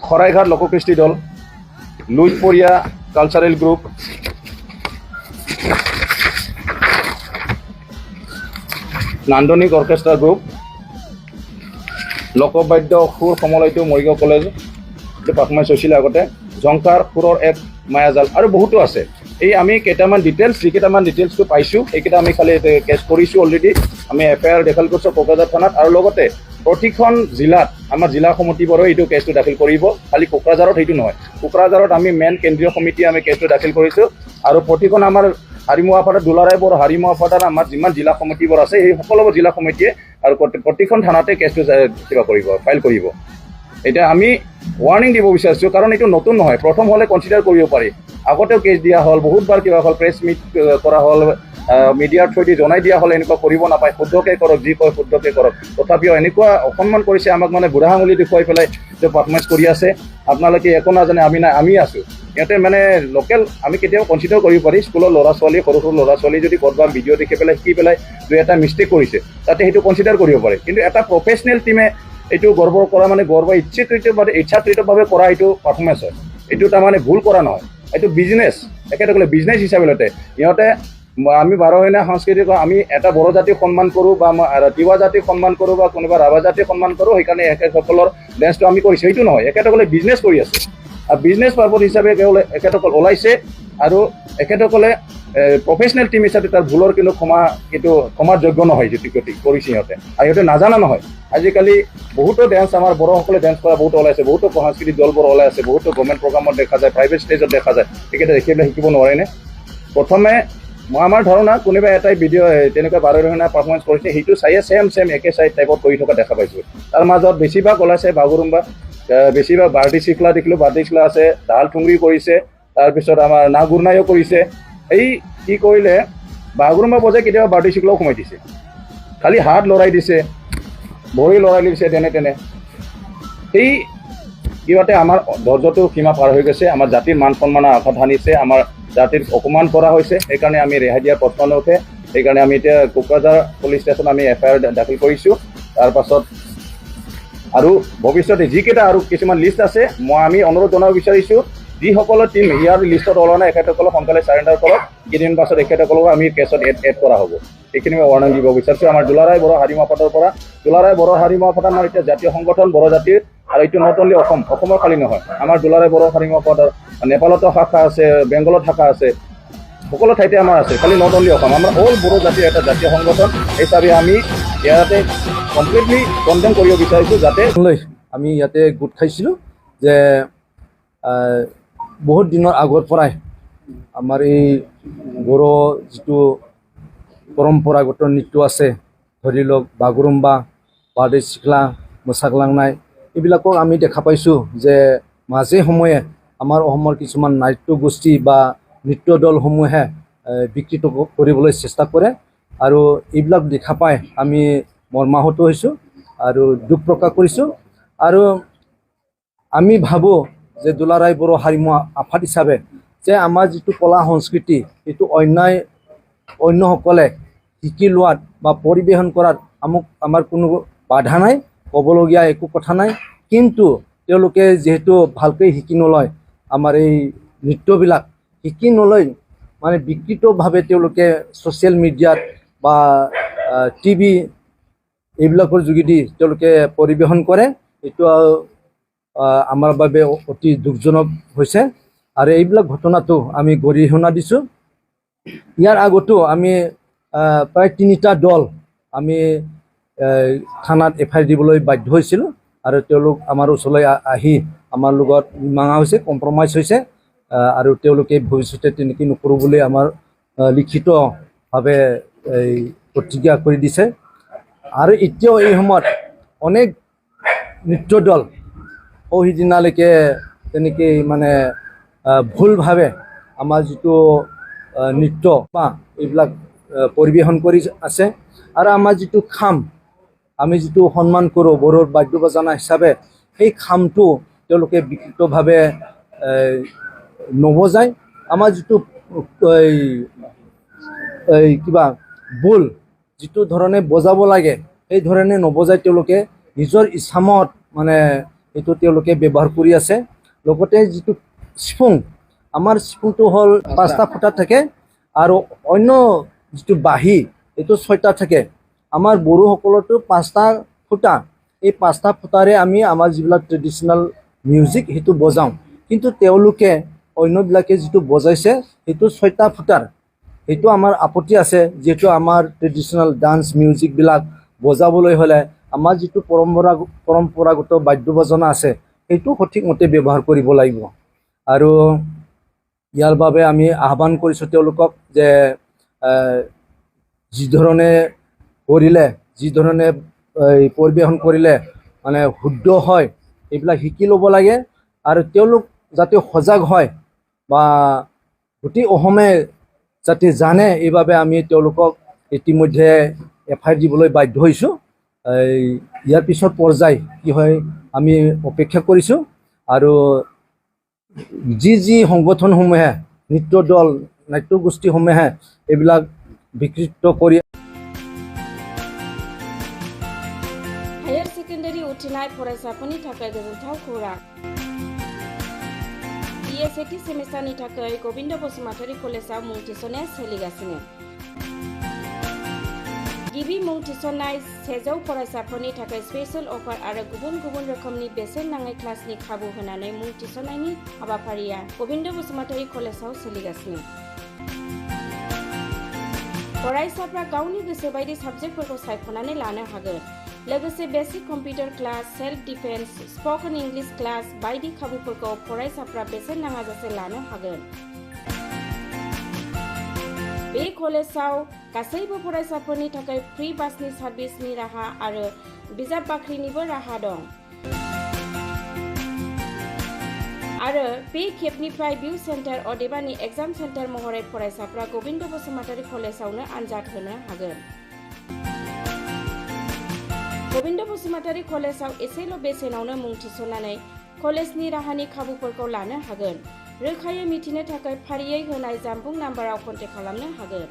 খৰাইঘাট লোককৃষ্টি দল, লুইপৰীয়া cultural group, নান্দনিক orchestra group, লোকবাদ্য সুৰ সমলয়টো মৰিগাঁও কলেজ পাৰফৰ্মেঞ্চ হৈছিলে আগতে, ঝংকাৰ সুৰৰ এক মায়াজাল আৰু বহুতো আছে। এই আমি কেইটামান ডিটেইলছ যিকেইটামান ডিটেইলছটো পাইছোঁ সেইকেইটা আমি খালি কেছ কৰিছোঁ অলৰেডি। আমি FIR দাখিল কৰিছোঁ কোকৰাঝাৰ থানাত, আৰু লগতে প্ৰতিখন জিলাত আমাৰ জিলা সমিতিবোৰে এইটো কেছটো দাখিল কৰিব। খালি কোকৰাঝাৰত সেইটো নহয়, কোকৰাঝাৰত আমি মেইন কেন্দ্ৰীয় সমিতিয়ে আমি কেছটো দাখিল কৰিছোঁ, আৰু প্ৰতিখন আমাৰ হাৰিমুৱাফাটা দুলাৰায় বড়ো হাৰিমুৱাফাটাৰ আমাৰ যিমান জিলা সমিতিবোৰ আছে সেই সকলোবোৰ জিলা সমিতিয়ে আৰু প্ৰতিখন থানাতে কেছটো কিবা কৰিব, ফাইল কৰিব। এতিয়া আমি ৱাৰ্ণিং দিব বিচাৰিছোঁ, কাৰণ এইটো নতুন নহয়, প্ৰথম হ'লে কনচিডাৰ কৰিব পাৰি। আগতেও কেছ দিয়া হ'ল, বহুতবাৰ কিবা হ'ল, প্ৰেছ মিট কৰা হ'ল, মিডিয়াৰ থ্ৰুদি জনাই দিয়া হ'ল এনেকুৱা কৰিব নাপায়, শুদ্ধকৈ কৰক, যি কয় শুদ্ধকৈ কৰক। তথাপিও এনেকুৱা অসন্মান কৰিছে আমাক, মানে বুঢ়া আঙুলি দেখুৱাই পেলাই যে পাৰফৰ্মেঞ্চ কৰি আছে, আপোনালোকে একো নাজানে, আমি নাই, আমি আছোঁ। সিহঁতে মানে লোকেল আমি কেতিয়াও কনচিডাৰ কৰিব পাৰি, স্কুলৰ ল'ৰা ছোৱালী, সৰু সৰু ল'ৰা ছোৱালী যদি ক'ৰবাত ভিডিঅ' দেখি পেলাই শিকি পেলাই দুই এটা মিষ্টেক কৰিছে তাতে সেইটো কনচিডাৰ কৰিব পাৰে। কিন্তু এটা প্ৰফেচনেল টিমে এইটো গৰ্ব কৰা, মানে গৰ্ব ইচ্ছাকৃতভাৱে কৰা এইটো পাৰফৰ্মেঞ্চ হয়। এইটো তাৰমানে ভুল কৰা নহয়, এইটো বিজনেছ, একেলগে বিজনেছ হিচাপে লতে সিহঁতে আমি বাৰহীনা সাংস্কৃতিক, আমি এটা বড়ো জাতিক সন্মান কৰোঁ বা তিৱা জাতিক সন্মান কৰোঁ বা কোনোবা ৰাভা জাতিক সন্মান কৰোঁ, সেইকাৰণে এখেতসকলৰ ডেন্সটো আমি কৰিছোঁ, সেইটো নহয়। এখেতসকলে বিজনেছ কৰি আছে, আৰু বিজনেছ পাৰ্পজ হিচাপে এখেতসকল ওলাইছে, আৰু এখেতসকলে প্ৰফেচনেল টিম হিচাপে তাৰ ভুলৰ কিন্তু ক্ষমাৰ যোগ্য নহয় যিটো কৰিছে সিহঁতে, আৰু সিহঁতে নাজানা নহয়। আজিকালি বহুতো ডেন্স আমাৰ বড়োসকলে ডেন্স কৰা বহুতো ওলাইছে, বহুতো সাংস্কৃতিক দলবোৰ ওলাই আছে, বহুতো গভৰ্ণমেণ্ট প্ৰগ্ৰামত দেখা যায়, প্ৰাইভেট ষ্টেজত দেখা যায়। সেইকেইটা দেখি পেলাই শিকিব নোৱাৰেনে? প্ৰথমে আমাৰ ধাৰণা কোনোবা এটাই ভিডিঅ' তেনেকুৱা বাৰহীনা পাৰফৰ্মেঞ্চ কৰিছে, সেইটো চাইয়ে ছেম একে চাইড টাইপত কৰি থকা দেখা পাইছোঁ। তাৰ মাজত বেছিভাগ ওলাইছে বাগুৰুম্বা, বেছিভাগ বাৰ্ডি চিকলা দেখিলোঁ, বাৰ্ডি চিকলা আছে, ডাল ঠুংৰি কৰিছে, তাৰপিছত আমাৰ নাগুৰনাইও কৰিছে। এই কি কৰিলে, বাগুৰুম্বা বজাই কেতিয়াবা বাৰ্ডি চিকলাও সোমাই দিছে, খালি হাত লৰাই দিছে, ভৰি লৰাই দিছে, তেনে সেই কিবাতে আমাৰ ধৈৰ্যটো সীমা পাৰ হৈ গৈছে, আমাৰ জাতিৰ মান সন্মানৰ আঘাত সানিছে, আমাৰ জাতিৰ অপমান কৰা হৈছে। সেইকাৰণে আমি ৰেহাই দিয়াৰ প্ৰশ্ন নুঠে। সেইকাৰণে আমি এতিয়া কোকৰাঝাৰ পুলিচ ষ্টেচনত আমি FIR দাখিল কৰিছোঁ। তাৰপাছত আৰু ভৱিষ্যতে যিকেইটা আৰু কিছুমান লিষ্ট আছে, আমি অনুৰোধ জনাব বিচাৰিছোঁ, যিসকলৰ টিম ইয়াৰ লিষ্টত ওলোৱা নাই এখেতসকলক সোনকালে চাৰেণ্ডাৰ কৰক। কেইদিন পাছত এখেতসকলক আমি কেছত এড কৰা হ'ব। সেইখিনি মই ৱাৰ্ণিং দিব বিচাৰিছোঁ। আমাৰ দুলাৰায় বড়ো হাৰিমুৱাফাটাৰ পৰা, দুলাৰায় বড়ো হাৰিমুৱাফাটা আমাৰ এতিয়া জাতীয় সংগঠন বড়ো জাতিৰ, আৰু এইটো নট অনলি অসমৰ খালী নহয়, আমাৰ দুলাৰায় বড়ো হাৰিমুৱাফাটাৰ নেপালতো শাখা আছে, বেংগলত শাখা আছে, সকলো ঠাইতে আমাৰ আছে, খালি নট অনলি অসম। আমাৰ অল বড়ো জাতিৰ এটা জাতীয় সংগঠন হিচাপে আমি ইয়াতে কমপ্লিটলি কণ্ডেম কৰিব বিচাৰিছোঁ, যাতে আমি ইয়াতে গোট খাইছিলোঁ যে বহুত দিনৰ আগৰ পৰাই আমাৰ এই বড়ো যিটো পৰম্পৰাগত নৃত্য আছে, ধৰি লওক বাগুৰুম্বা, বাৰ্ডি চিকলা, মোচাকলাংনাই, এইবিলাকক আমি দেখা পাইছোঁ যে মাজে সময়ে আমাৰ অসমৰ কিছুমান নাট্য গোষ্ঠী বা নৃত্য দলসমূহে বিকৃত কৰিবলৈ চেষ্টা কৰে, আৰু এইবিলাক দেখা পাই আমি মৰ্মাহত হৈছোঁ আৰু দুখ প্ৰকাশ কৰিছোঁ। আৰু আমি ভাবোঁ যে দুলাৰায় বড়ো হাৰিমুৱা আফাদ হিচাপে যে আমাৰ যিটো কলা সংস্কৃতি, সেইটো অন্যসকলে শিকি লোৱাত বা পৰিৱেশন কৰাত আমাৰ কোনো বাধা নাই, ক'বলগীয়া একো কথা নাই। কিন্তু তেওঁলোকে যিহেতু ভালকৈ শিকি নলয়, আমাৰ এই নৃত্যবিলাক শিকি নলয়, মানে বিকৃতভাৱে তেওঁলোকে ছ'চিয়েল মিডিয়াত বা TV এইবিলাকৰ যোগেদি তেওঁলোকে পৰিৱেশন কৰে, এইটো আমাৰ বাবে অতি দুখজনক হৈছে। আৰু এইবিলাক ঘটনাটো আমি গৰিহণা দিছোঁ। ইয়াৰ আগতো আমি প্ৰায় 3টা দল আমি থানাত FIR দিবলৈ বাধ্য হৈছিলোঁ, আৰু তেওঁলোক আমাৰ ওচৰলৈ আহি আমাৰ লগত মীমাংসা হৈছে, কম্প্ৰমাইজ হৈছে, আৰু তেওঁলোকে ভৱিষ্যতে তেনেকৈ নকৰোঁ বুলি আমাৰ লিখিতভাৱে প্ৰতিজ্ঞা কৰি দিছে। আৰু এতিয়াও এই সময়ত অনেক নৃত্য দল সিদিনালৈকে তেনেকৈ মানে ভুলভাৱে আমাৰ যিটো নৃত্য বা এইবিলাক পৰিৱেশন কৰি আছে। আৰু আমাৰ যিটো খাম, আমি যিটো সন্মান কৰোঁ বড়োৰ বাদ্য বাজানা হিচাপে, সেই খামটো তেওঁলোকে বিকৃতভাৱে নবজায়। আমাৰ যিটো কিবা বোল যিটো ধৰণে বজাব লাগে সেই ধৰণে নবজায়, তেওঁলোকে নিজৰ ইচ্ছামত মানে এইটো তেওঁলোকে ব্যৱহাৰ কৰি আছে লগতে যিটো সিফুং আমাৰ সিফুংটো হ'ল 5টা ফুটা থাকে আৰু অন্য যিটো বাঁহী এইটো 6টা থাকে আমাৰ বড়োসকলতো 5টা ফুটা এই 5টা ফুটাৰে আমি আমাৰ যিবিলাক ট্ৰেডিশ্যনেল মিউজিক সেইটো বজাওঁ কিন্তু তেওঁলোকে অন্যবিলাকে যিটো বজাইছে সেইটো 6টা ফুটাৰ এইটো আমাৰ আপত্তি আছে যেটো আমাৰ ট্ৰেডিশ্যনেল ডান্স মিউজিকবিলাক বজাবলৈ হ'লে আমাৰ যিটো পৰম্পৰাগত বাদ্যবাজনা আছে সেইটো সঠিকমতে ব্যৱহাৰ কৰিব লাগিব আৰু ইয়াৰ বাবে আমি আহ্বান কৰিছোঁ তেওঁলোকক যে যি ধৰণে কৰিলে যি ধৰণে পৰিৱেশন কৰিলে মানে শুদ্ধ হয় এইবিলাক শিকি ল'ব লাগে আৰু তেওঁলোক যাতে সজাগ হয় বা গোটেই অসমে যাতে জানে এইভাবে আমি তেওঁলোকক ইতিমধ্যে এফআইআৰ দিবলৈ বাধ্য হৈছোঁ ইয়াৰ পিছত পৰ্যায় কি হয় আমি অপেক্ষা কৰিছোঁ আৰু যি সংগঠনসমূহে নৃত্য দল নাট্যগোষ্ঠীসমূহে এইবিলাক বিকৃত কৰি हायर सेकेन्डारि उथ्रिनाय फरायसाफोरनि थाखाय गोजोनथाव खौरां BSAT सेमिस्टारनि थाखाय गोविन्द बसुमतारी कलेजाव मुं थिसननाया सोलिगासिनो गिबि मुं थिसननाय 100 फरायसाफोरनि थाखाय स्पेशल अफार आरो गुबुन गुबुन रोखोमनि बेसेन नाङै क्लासनि खाबु होनानै मुं थिसननायनि हाबाफारिया गोविन्द बसुमतारी कलेजाव सोलिगासिनो फरायसाफ्रा गावनि गोसो बायदि साबजेक्टफोरखौ सायख'नानै लानो हागोन लोगोसे basic computer class self defence spoken English class बायदि खाबुफोरखौ फरायसाफ्रा बेसेन नाङाजासे लानो हागोन बे कलेजाव गासैबो फरायसाफोरनि थाखाय फ्री बासनि सार्भिसनि राहा आरो बिजाब बाख्रिनिबो राहा दं आरो बे खेबनिफ्राय भिउ सेन्टार अदेबानि एग्जाम सेन्टार महरै फरायसाफ्रा गोविन्द बसुमतारी कलेजावनो आनजाद होनो हागोन गोविन्द बसुमतारी कलेजाव एसेल' बेसेनावनो मुं थिसननानै कलेजनि राहानि खाबुफोरखौ लानो हागोन रोखायै मिथिनो थाखाय फारियै होनाय जानबुं नाम्बाराव कन्टेक्ट खालामनो हागोन